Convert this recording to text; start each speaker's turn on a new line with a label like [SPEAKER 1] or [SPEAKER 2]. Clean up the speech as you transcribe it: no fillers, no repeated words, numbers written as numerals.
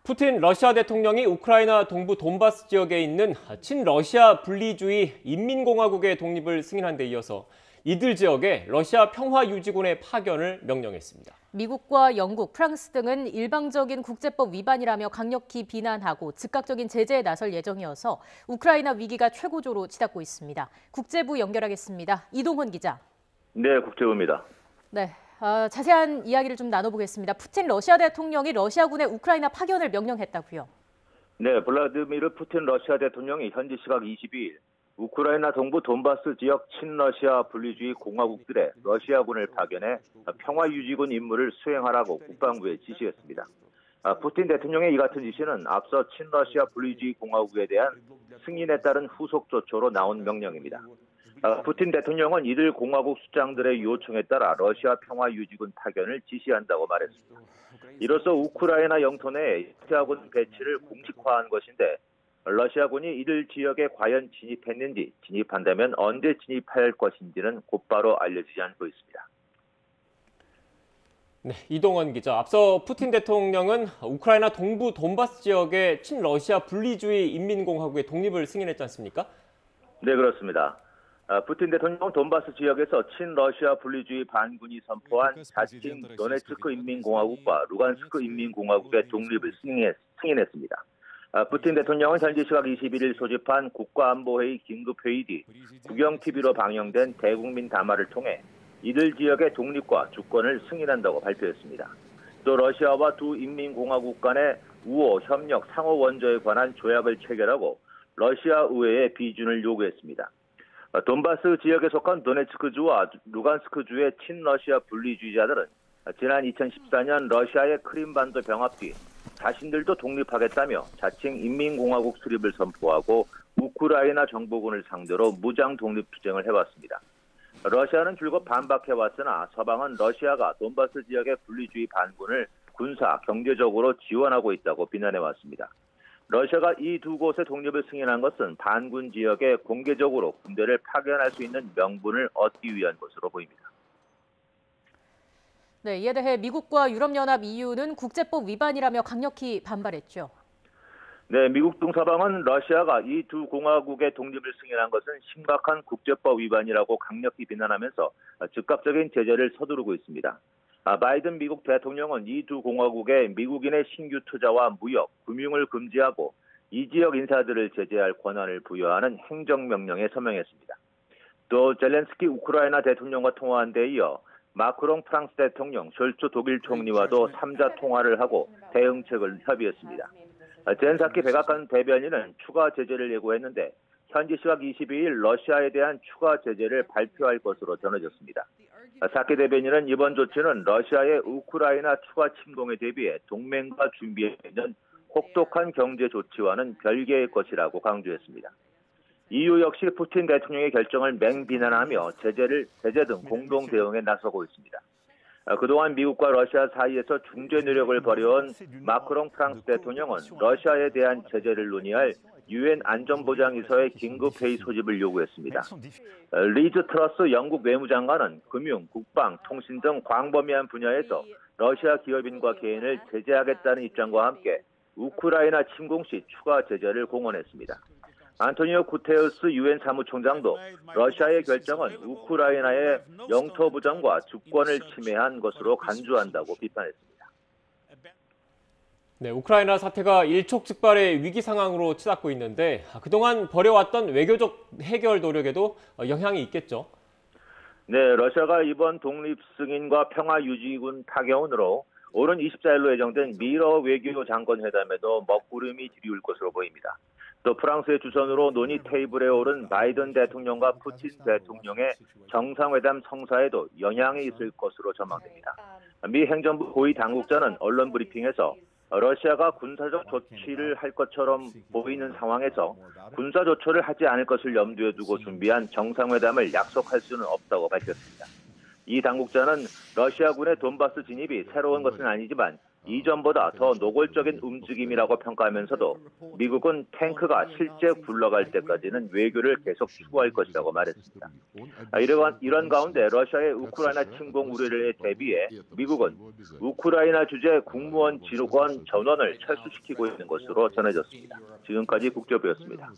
[SPEAKER 1] 푸틴 러시아 대통령이 우크라이나 동부 돈바스 지역에 있는 친러시아 분리주의 인민공화국의 독립을 승인한 데 이어서 이들 지역에 러시아 평화유지군의 파견을 명령했습니다.
[SPEAKER 2] 미국과 영국, 프랑스 등은 일방적인 국제법 위반이라며 강력히 비난하고 즉각적인 제재에 나설 예정이어서 우크라이나 위기가 최고조로 치닫고 있습니다. 국제부 연결하겠습니다. 이동훈 기자.
[SPEAKER 3] 네, 국제부입니다.
[SPEAKER 2] 네, 자세한 이야기를 좀 나눠보겠습니다. 푸틴 러시아 대통령이 러시아군의 우크라이나 파견을 명령했다고요?
[SPEAKER 3] 네, 블라디미르 푸틴 러시아 대통령이 현지 시각 22일 우크라이나 동부 돈바스 지역 친러시아 분리주의 공화국들의 러시아군을 파견해 평화유지군 임무를 수행하라고 국방부에 지시했습니다. 푸틴 대통령의 이 같은 지시는 앞서 친러시아 분리주의 공화국에 대한 승인에 따른 후속 조처로 나온 명령입니다. 푸틴 대통령은 이들 공화국 수장들의 요청에 따라 러시아 평화유지군 파견을 지시한다고 말했습니다. 이로써 우크라이나 영토 내에 러시아군 배치를 공식화한 것인데 러시아군이 이들 지역에 과연 진입했는지, 진입한다면 언제 진입할 것인지는 곧바로 알려지지 않고 있습니다.
[SPEAKER 1] 네, 이동원 기자. 앞서 푸틴 대통령은 우크라이나 동부 돈바스 지역의 친러시아 분리주의 인민공화국의 독립을 승인했지 않습니까?
[SPEAKER 3] 네, 그렇습니다. 푸틴 대통령은 돈바스 지역에서 친러시아 분리주의 반군이 선포한 자칭 도네츠크 인민공화국과 루간스크 인민공화국의 독립을 승인했습니다. 푸틴 대통령은 현지 시각 21일 소집한 국가안보회의 긴급회의 뒤 국영TV로 방영된 대국민 담화를 통해 이들 지역의 독립과 주권을 승인한다고 발표했습니다. 또 러시아와 두 인민공화국 간의 우호, 협력, 상호 원조에 관한 조약을 체결하고 러시아 의회에 비준을 요구했습니다. 돈바스 지역에 속한 도네츠크주와 루간스크주의 친러시아 분리주의자들은 지난 2014년 러시아의 크림반도 병합 뒤 자신들도 독립하겠다며 자칭 인민공화국 수립을 선포하고 우크라이나 정부군을 상대로 무장 독립투쟁을 해왔습니다. 러시아는 줄곧 반박해왔으나 서방은 러시아가 돈바스 지역의 분리주의 반군을 군사, 경제적으로 지원하고 있다고 비난해왔습니다. 러시아가 이 두 곳의 독립을 승인한 것은 반군 지역에 공개적으로 군대를 파견할 수 있는 명분을 얻기 위한 것으로 보입니다.
[SPEAKER 2] 네, 이에 대해 미국과 유럽연합 EU는 국제법 위반이라며 강력히 반발했죠.
[SPEAKER 3] 네, 미국 등 서방은 러시아가 이 두 공화국의 독립을 승인한 것은 심각한 국제법 위반이라고 강력히 비난하면서 즉각적인 제재를 서두르고 있습니다. 바이든 미국 대통령은 이 두 공화국의 미국인의 신규 투자와 무역, 금융을 금지하고 이 지역 인사들을 제재할 권한을 부여하는 행정명령에 서명했습니다. 또 젤렌스키 우크라이나 대통령과 통화한 데 이어 마크롱 프랑스 대통령, 숄츠 독일 총리와도 3자 통화를 하고 대응책을 협의했습니다. 젠사키 백악관 대변인은 추가 제재를 예고했는데 현지 시각 22일 러시아에 대한 추가 제재를 발표할 것으로 전해졌습니다. 사키 대변인은 이번 조치는 러시아의 우크라이나 추가 침공에 대비해 동맹과 준비해 있는 혹독한 경제 조치와는 별개의 것이라고 강조했습니다. EU 역시 푸틴 대통령의 결정을 맹비난하며 제재 등 공동 대응에 나서고 있습니다. 그동안 미국과 러시아 사이에서 중재 노력을 벌여온 마크롱 프랑스 대통령은 러시아에 대한 제재를 논의할 유엔 안전보장이사회 긴급회의 소집을 요구했습니다. 리즈 트러스 영국 외무장관은 금융, 국방, 통신 등 광범위한 분야에서 러시아 기업인과 개인을 제재하겠다는 입장과 함께 우크라이나 침공 시 추가 제재를 공언했습니다. 안토니오 구테우스 유엔 사무총장도 러시아의 결정은 우크라이나의 영토 부정과 주권을 침해한 것으로 간주한다고 비판했습니다.
[SPEAKER 1] 네, 우크라이나 사태가 일촉즉발의 위기 상황으로 치닫고 있는데 그동안 벌여왔던 외교적 해결 노력에도 영향이 있겠죠?
[SPEAKER 3] 네, 러시아가 이번 독립 승인과 평화유지군 파견으로 오는 24일로 예정된 미러 외교 장관 회담에도 먹구름이 들이울 것으로 보입니다. 또 프랑스의 주선으로 논의 테이블에 오른 바이든 대통령과 푸틴 대통령의 정상회담 성사에도 영향이 있을 것으로 전망됩니다. 미 행정부 고위 당국자는 언론 브리핑에서 러시아가 군사적 조치를 할 것처럼 보이는 상황에서 군사 조처를 하지 않을 것을 염두에 두고 준비한 정상회담을 약속할 수는 없다고 밝혔습니다. 이 당국자는 러시아군의 돈바스 진입이 새로운 것은 아니지만 이전보다 더 노골적인 움직임이라고 평가하면서도 미국은 탱크가 실제 굴러갈 때까지는 외교를 계속 추구할 것이라고 말했습니다. 이런 가운데 러시아의 우크라이나 침공 우려에 대비해 미국은 우크라이나 주재 국무원 지휘관 전원을 철수시키고 있는 것으로 전해졌습니다. 지금까지 국제부였습니다.